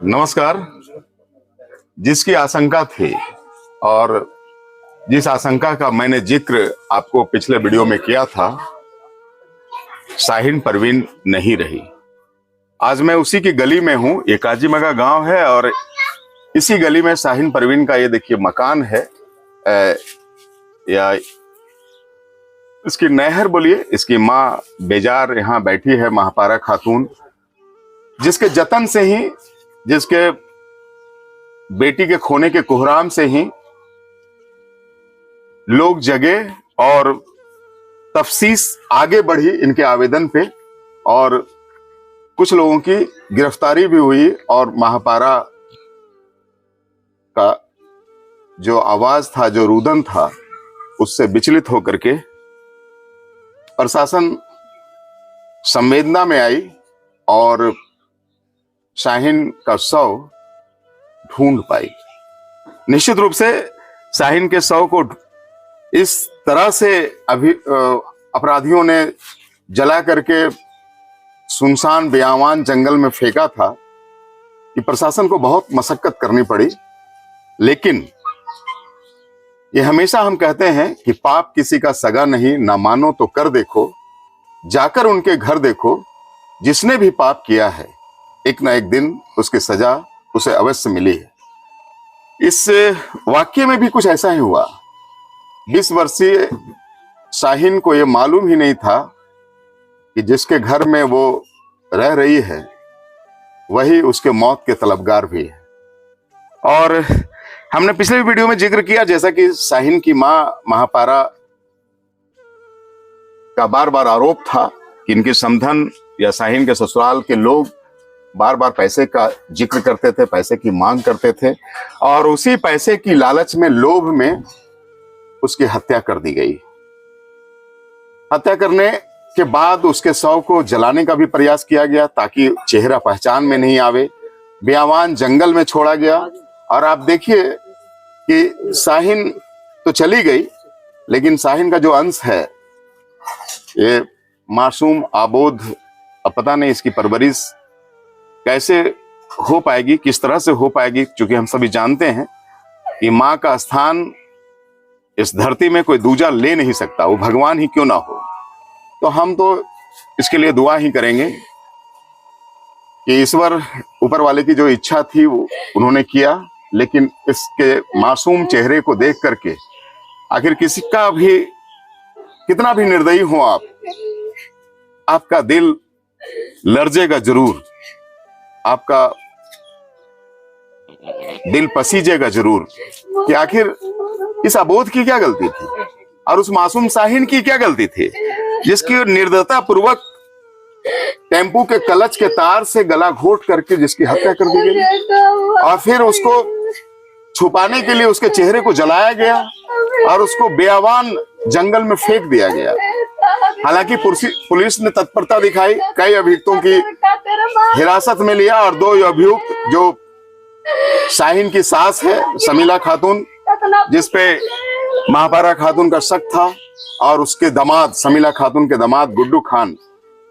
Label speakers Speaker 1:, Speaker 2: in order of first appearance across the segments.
Speaker 1: नमस्कार। जिसकी आशंका थी और जिस आशंका का मैंने जिक्र आपको पिछले वीडियो में किया था, शाहीन परवीन नहीं रही। आज मैं उसी की गली में हूं। ये काजीमगा गांव है और इसी गली में शाहीन परवीन का ये देखिए मकान है, या इसकी नहर बोलिए। इसकी माँ बेजार यहाँ बैठी है, महापारा खातून, जिसके जतन से ही, जिसके बेटी के खोने के कोहराम से ही लोग जगे और तफ्तीश आगे बढ़ी इनके आवेदन पे, और कुछ लोगों की गिरफ्तारी भी हुई। और महापारा का जो आवाज था, जो रुदन था, उससे विचलित होकर के प्रशासन संवेदना में आई और शाहीन का शव ढूंढ पाई। निश्चित रूप से शाहीन के शव को इस तरह से अपराधियों ने जला करके सुनसान बियावान जंगल में फेंका था कि प्रशासन को बहुत मशक्कत करनी पड़ी। लेकिन ये हमेशा हम कहते हैं कि पाप किसी का सगा नहीं, ना मानो तो कर देखो, जाकर उनके घर देखो। जिसने भी पाप किया है, एक ना एक दिन उसकी सजा उसे अवश्य मिली है। इस वाक्य में भी कुछ ऐसा ही हुआ। 20 वर्षीय शाहीन को यह मालूम ही नहीं था कि जिसके घर में वो रह रही है वही उसके मौत के तलबगार भी है। और हमने पिछले वीडियो में जिक्र किया, जैसा कि शाहीन की मां महापारा का बार बार आरोप था कि इनके समधन या शाहीन के ससुराल के लोग बार बार पैसे का जिक्र करते थे, पैसे की मांग करते थे, और उसी पैसे की लालच में, लोभ में उसकी हत्या कर दी गई। हत्या करने के बाद उसके शव को जलाने का भी प्रयास किया गया ताकि चेहरा पहचान में नहीं आवे। बियावान जंगल में छोड़ा गया। और आप देखिए कि शाहीन तो चली गई, लेकिन शाहीन का जो अंश है, ये मासूम आबोध, अब पता नहीं इसकी परवरिश कैसे हो पाएगी, किस तरह से हो पाएगी, क्योंकि हम सभी जानते हैं कि माँ का स्थान इस धरती में कोई दूजा ले नहीं सकता, वो भगवान ही क्यों ना हो। तो हम तो इसके लिए दुआ ही करेंगे कि ईश्वर, ऊपर वाले की जो इच्छा थी वो उन्होंने किया। लेकिन इसके मासूम चेहरे को देख करके, आखिर किसी का भी, कितना भी निर्दयी हो आप, आपका दिल लर्जेगा जरूर, आपका दिल पसीजेगा जरूर कि आखिर इस अबोध की क्या गलती थी और उस मासूम शाहीन की क्या गलती थी, जिसकी निर्दयता पूर्वक टेम्पू के क्लच के तार से गला घोट करके जिसकी हत्या कर दी गई, और फिर उसको छुपाने के लिए उसके चेहरे को जलाया गया और उसको बेआवान जंगल में फेंक दिया गया। हालांकि पुलिस ने तत्परता दिखाई, कई अभियुक्तों की हिरासत में लिया, और 2 अभियुक्त, जो शाहीन की सास है समीला खातून, जिसपे महापारा खातून का शक था, और उसके दामाद, समीला खातून के दामाद गुड्डू खान,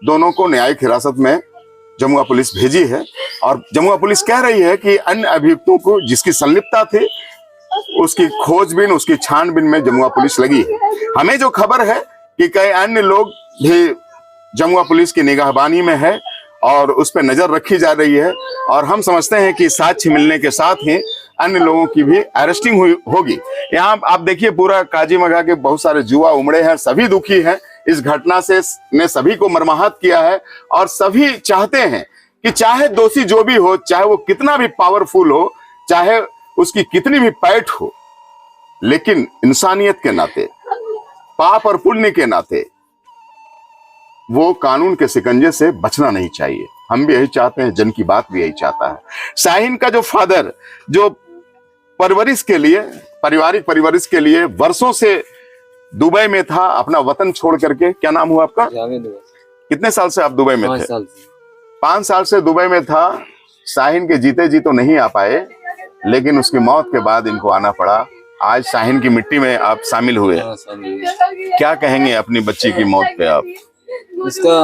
Speaker 1: दोनों को न्यायिक हिरासत में जमुआ पुलिस भेजी है। और जमुआ पुलिस कह रही है कि अन्य अभियुक्तों को जिसकी संलिप्तता थी उसकी खोजबीन, उसकी छानबीन में जमुआ पुलिस लगी है। हमें जो खबर है कि कई अन्य लोग भी जमुआ पुलिस की निगाहबानी में है और उस पर नजर रखी जा रही है, और हम समझते हैं कि साक्ष्य मिलने के साथ ही अन्य लोगों की भी अरेस्टिंग होगी। यहाँ आप देखिए, पूरा काजीमगा के बहुत सारे जुआ उमड़े हैं, सभी दुखी हैं इस घटना से, ने सभी को मर्माहत किया है, और सभी चाहते हैं कि चाहे दोषी जो भी हो, चाहे वो कितना भी पावरफुल हो, चाहे उसकी कितनी भी पैठ हो, लेकिन इंसानियत के नाते, पाप और पुण्य के नाते वो कानून के शिकंजे से बचना नहीं चाहिए। हम भी यही चाहते हैं, जन की बात भी यही चाहता है। शाहीन का जो फादर, जो परवरिश के लिए, पारिवारिक परवरिश के लिए वर्षों से दुबई में था, अपना वतन छोड़ करके। क्या नाम हुआ आपका? कितने साल से आप दुबई में थे? 5 साल से दुबई में था। शाहीन के जीते जी तो नहीं आ पाए, लेकिन उसकी मौत के बाद इनको आना पड़ा। आज शाहीन की मिट्टी में आप शामिल हुए। क्या कहेंगे अपनी बच्ची की मौत पे आप?
Speaker 2: इसका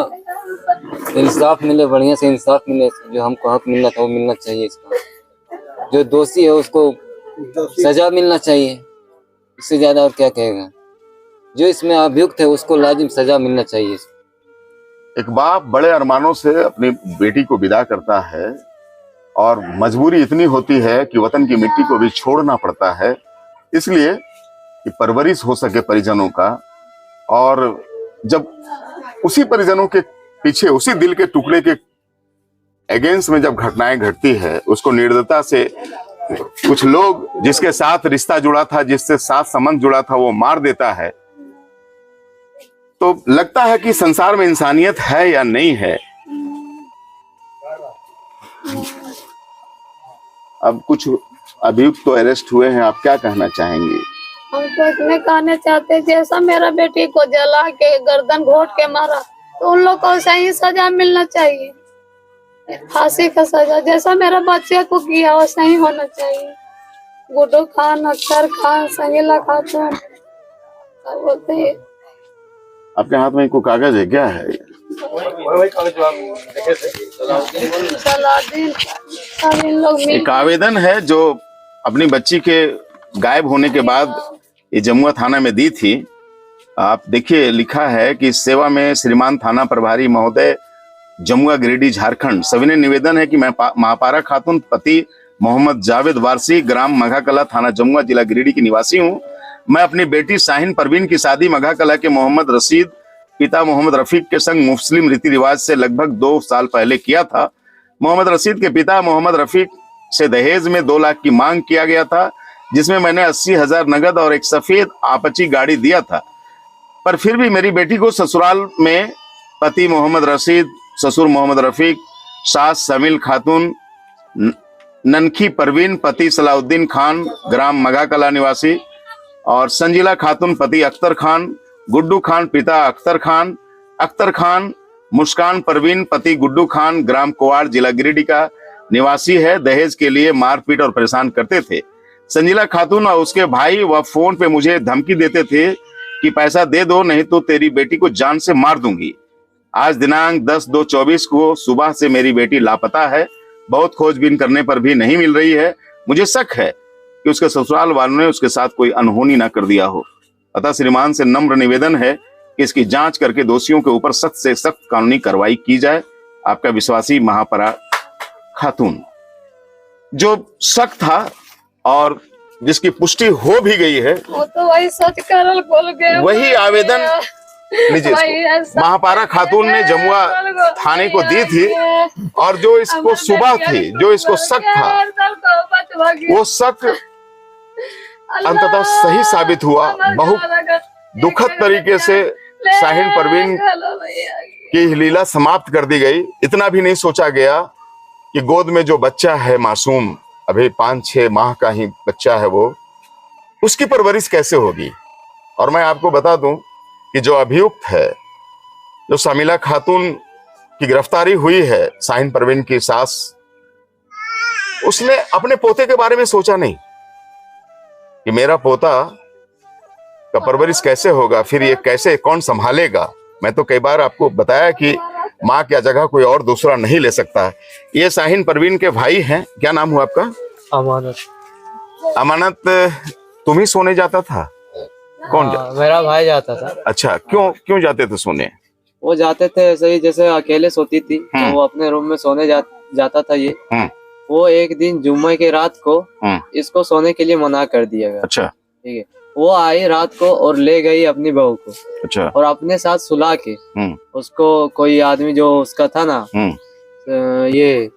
Speaker 2: इंसाफ मिले, बढ़िया से इंसाफ मिले, जो हमको हक मिलना था वो मिलना चाहिए। इसका जो दोषी है उसको सजा मिलना चाहिए, इससे ज्यादा और क्या कहेगा। जो इसमें अभियुक्त है उसको लाजिम सजा मिलना चाहिए।
Speaker 1: एक बाप बड़े अरमानों से अपनी बेटी को विदा करता है और मजबूरी इतनी होती है कि वतन की मिट्टी को भी छोड़ना पड़ता है, इसलिए कि परवरिश हो सके परिजनों का। और जब उसी परिजनों के पीछे, उसी दिल के टुकड़े के अगेंस्ट में जब घटनाएं घटती है, उसको निर्दयता से कुछ लोग जिसके साथ रिश्ता जुड़ा था, जिससे साथ संबंध जुड़ा था, वो मार देता है, तो लगता है कि संसार में इंसानियत है या नहीं है। अब कुछ अभियुक्त तो अरेस्ट हुए हैं, आप क्या कहना चाहेंगे?
Speaker 3: हम तो इसमें कहना चाहते हैं, जैसा मेरा बेटी को जला के गर्दन घोट के मारा, तो उन लोग को सही सजा मिलना चाहिए, फांसी का सजा। जैसा मेरा बच्चे को किया वैसा ही होना चाहिए। गुड्डू खान, अख्तर खान, संगीला खातून, सब बोलते हैं।
Speaker 1: आपके हाथ में कोई कागज है, क्या है?
Speaker 3: सलाउद्दीन, सब इन लोग
Speaker 1: एक आवेदन है जो अपनी बच्ची के गायब होने के बाद ये जमुआ थाना में दी थी। आप देखिए, लिखा है कि सेवा में श्रीमान थाना प्रभारी महोदय, जमुआ गिरिडीह झारखंड। सविनय निवेदन है कि मैं महापारा खातून पति मोहम्मद जावेद वारसी, ग्राम मघाकला, थाना जमुआ, जिला गिरिडीह की निवासी हूँ। मैं अपनी बेटी शाहीन परवीन की शादी मघाकला के मोहम्मद रशीद पिता मोहम्मद रफीक के संग मुस्लिम रीति रिवाज से लगभग 2 साल पहले किया था। मोहम्मद रशीद के पिता मोहम्मद रफीक से दहेज में 2 लाख की मांग किया गया था, जिसमें मैंने 80,000 नगद और एक सफेद आपाची गाड़ी दिया था। पर फिर भी मेरी बेटी को ससुराल में पति मोहम्मद रशीद, ससुर मोहम्मद रफीक, सास शमील खातून, ननखी परवीन पति सलाउद्दीन खान, ग्राम मघाकला निवासी, और संजीला खातून पति अख्तर खान, गुड्डू खान पिता अख्तर खान, मुस्कान परवीन पति गुड्डू खान, ग्राम कोवाड़, जिला गिरिडीह का निवासी है, दहेज के लिए मारपीट और परेशान करते थे। संजीला खातून और उसके भाई वह फोन पे मुझे धमकी देते थे कि पैसा दे दो, नहीं तो तेरी बेटी को जान से मार दूंगी। आज दिनांक 10/2/24 को सुबह से मेरी बेटी लापता है। बहुत खोजबीन करने पर भी नहीं मिल रही है। मुझे शक है कि उसके ससुराल वालों ने उसके साथ कोई अनहोनी ना कर दिया हो। अतः श्रीमान से नम्र निवेदन है कि इसकी जांच करके दोषियों के ऊपर सख्त से सख्त कानूनी कार्रवाई की जाए। आपका विश्वासी महापारा खातून। जो शक था और जिसकी पुष्टि हो भी गई है,
Speaker 3: वो तो वही सोच कर बोल गए,
Speaker 1: वही आवेदन लीजिए। महापारा खातून ने जमुआ थाने को दी थी, और जो इसको सुबह थी, जो इसको शक था, वो शक अंततः सही साबित हुआ। बहुत दुखद तरीके से शाहीन परवीन की लीला समाप्त कर दी गई। इतना भी नहीं सोचा गया कि गोद में जो बच्चा है, मासूम, अभी 5-6 माह का ही बच्चा है, वो उसकी परवरिश कैसे होगी। और मैं आपको बता दूं कि जो अभियुक्त है, जो शमीला खातून की गिरफ्तारी हुई है, शाहीन परवीन की सास, उसने अपने पोते के बारे में सोचा नहीं कि मेरा पोता का परवरिश कैसे होगा, फिर ये कैसे, कौन संभालेगा। मैं तो कई बार आपको बताया कि माँ की जगह कोई और दूसरा नहीं ले सकता है। ये शाहीन परवीन के भाई हैं। क्या नाम हुआ आपका?
Speaker 2: अमानत।
Speaker 1: अमानत, तुम ही सोने जाता था? कौन
Speaker 2: मेरा भाई जाता था।
Speaker 1: अच्छा, क्यों जाते थे सोने?
Speaker 2: वो जाते थे ऐसे ही, जैसे अकेले सोती थी तो वो अपने रूम में सोने जाता था ये। वो एक दिन जुम्मे के रात को इसको सोने के लिए मना कर दिया गया।
Speaker 1: अच्छा,
Speaker 2: ठीक है। वो आई रात को और ले गई अपनी बहू को।
Speaker 1: अच्छा।
Speaker 2: और अपने साथ सुला के उसको कोई आदमी जो उसका था ना, ये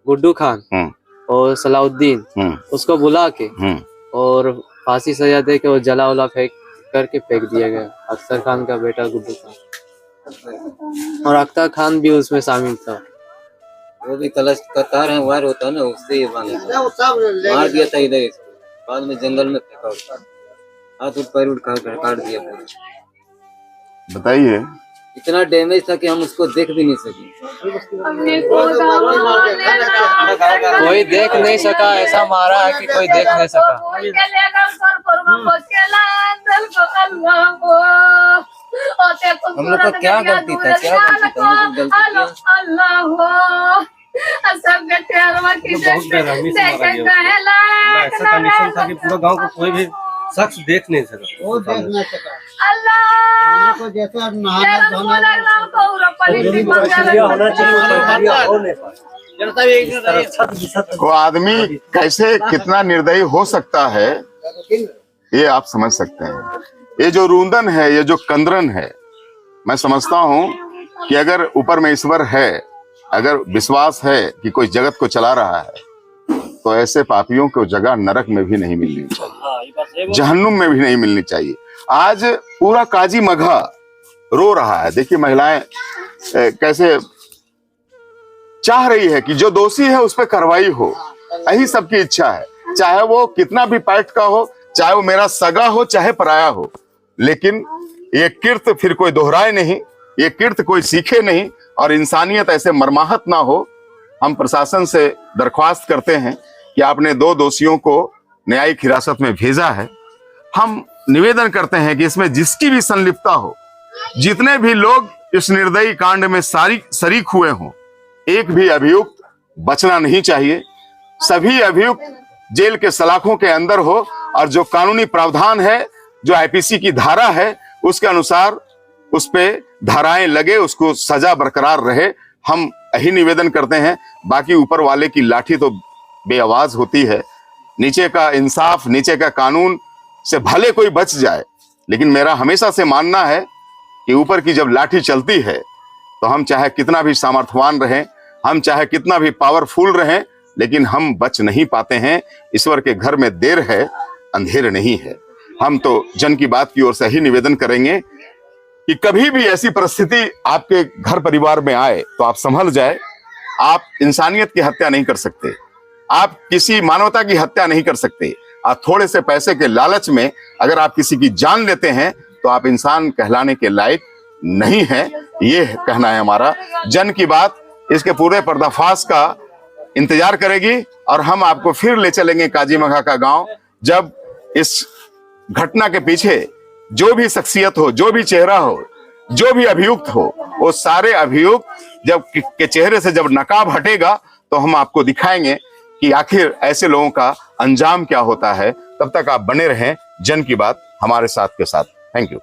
Speaker 2: गुड्डू खान और सलाउद्दीन, उसको बुला के और फांसी सजा दे के वो जला उला करके फेंक दिया गया। अख्तर खान का बेटा गुड्डू खान, और अख्तर खान भी उसमें शामिल था। वो भी कतार है, वार होता है ना, उससे ये मार दिया था इधर, बाद में जंगल में फेंका उसका, हाथ पैर उठा कर काट दिया।
Speaker 1: बताइए।
Speaker 2: इतना डैमेज था कि हम उसको देख भी नहीं सके। कोई देख नहीं सका, ऐसा मारा है कि कोई देख नहीं सका। हम लोग का क्या गलती था, क्या गलती था, हम लोग गलती किया।
Speaker 4: बहुत बेरहमी से मारा गया। ऐसा कंडीशन था कि पूरा गांव को कोई भी शख्स देख नहीं सका।
Speaker 5: वो देख न सका। हम लोग को जैसा नहाना धोना
Speaker 1: वो आदमी कैसे कितना निर्दयी हो सकता है ये आप समझ सकते हैं। ये जो रूंदन है, ये जो कंदरन है, मैं समझता हूं कि अगर ऊपर में ईश्वर है, अगर विश्वास है कि कोई जगत को चला रहा है, तो ऐसे पापियों को जगह नरक में भी नहीं मिलनी चाहिए, जहन्नुम में भी नहीं मिलनी चाहिए। आज पूरा काजी मघा रो रहा है। देखिए महिलाएं कैसे चाह रही है कि जो दोषी है उस पर कार्रवाई हो, यही सबकी इच्छा है, चाहे वो कितना भी पैठ का हो, चाहे वो मेरा सगा हो, चाहे पराया हो। लेकिन ये किर्त फिर कोई दोहराए नहीं, ये किर्त कोई सीखे नहीं, और इंसानियत ऐसे मर्माहत ना हो। हम प्रशासन से दरख्वास्त करते हैं कि आपने 2 दोषियों को न्यायिक हिरासत में भेजा है। हम निवेदन करते हैं कि इसमें जिसकी भी संलिप्तता हो, जितने भी लोग इस निर्दयी कांड में शरीक हुए हों, एक भी अभियुक्त बचना नहीं चाहिए। सभी अभियुक्त जेल के सलाखों के अंदर हो, और जो कानूनी प्रावधान है, जो आईपीसी की धारा है, उसके अनुसार उस पे धाराएं लगे, उसको सजा बरकरार रहे। हम यही निवेदन करते हैं। बाकी ऊपर वाले की लाठी तो बेआवाज होती है, नीचे का इंसाफ, नीचे का कानून से भले कोई बच जाए, लेकिन मेरा हमेशा से मानना है कि ऊपर की जब लाठी चलती है तो हम चाहे कितना भी सामर्थ्यवान रहें, हम चाहे कितना भी पावरफुल रहें, लेकिन हम बच नहीं पाते हैं। ईश्वर के घर में देर है, अंधेर नहीं है। हम तो जन की बात की ओर से ही निवेदन करेंगे कि कभी भी ऐसी परिस्थिति आपके घर परिवार में आए तो आप संभल जाए। आप इंसानियत की हत्या नहीं कर सकते, आप किसी मानवता की हत्या नहीं कर सकते। आप थोड़े से पैसे के लालच में अगर आप किसी की जान लेते हैं तो आप इंसान कहलाने के लायक नहीं हैं। ये कहना है हमारा। जन की बात इसके पूरे पर्दाफाश का इंतजार करेगी, और हम आपको फिर ले चलेंगे काजी मघा का गांव, जब इस घटना के पीछे जो भी शख्सियत हो, जो भी चेहरा हो, जो भी अभियुक्त हो, वो सारे अभियुक्त जब के चेहरे से जब नकाब हटेगा तो हम आपको दिखाएंगे कि आखिर ऐसे लोगों का अंजाम क्या होता है। तब तक आप बने रहें जन की बात हमारे साथ के साथ। Thank you.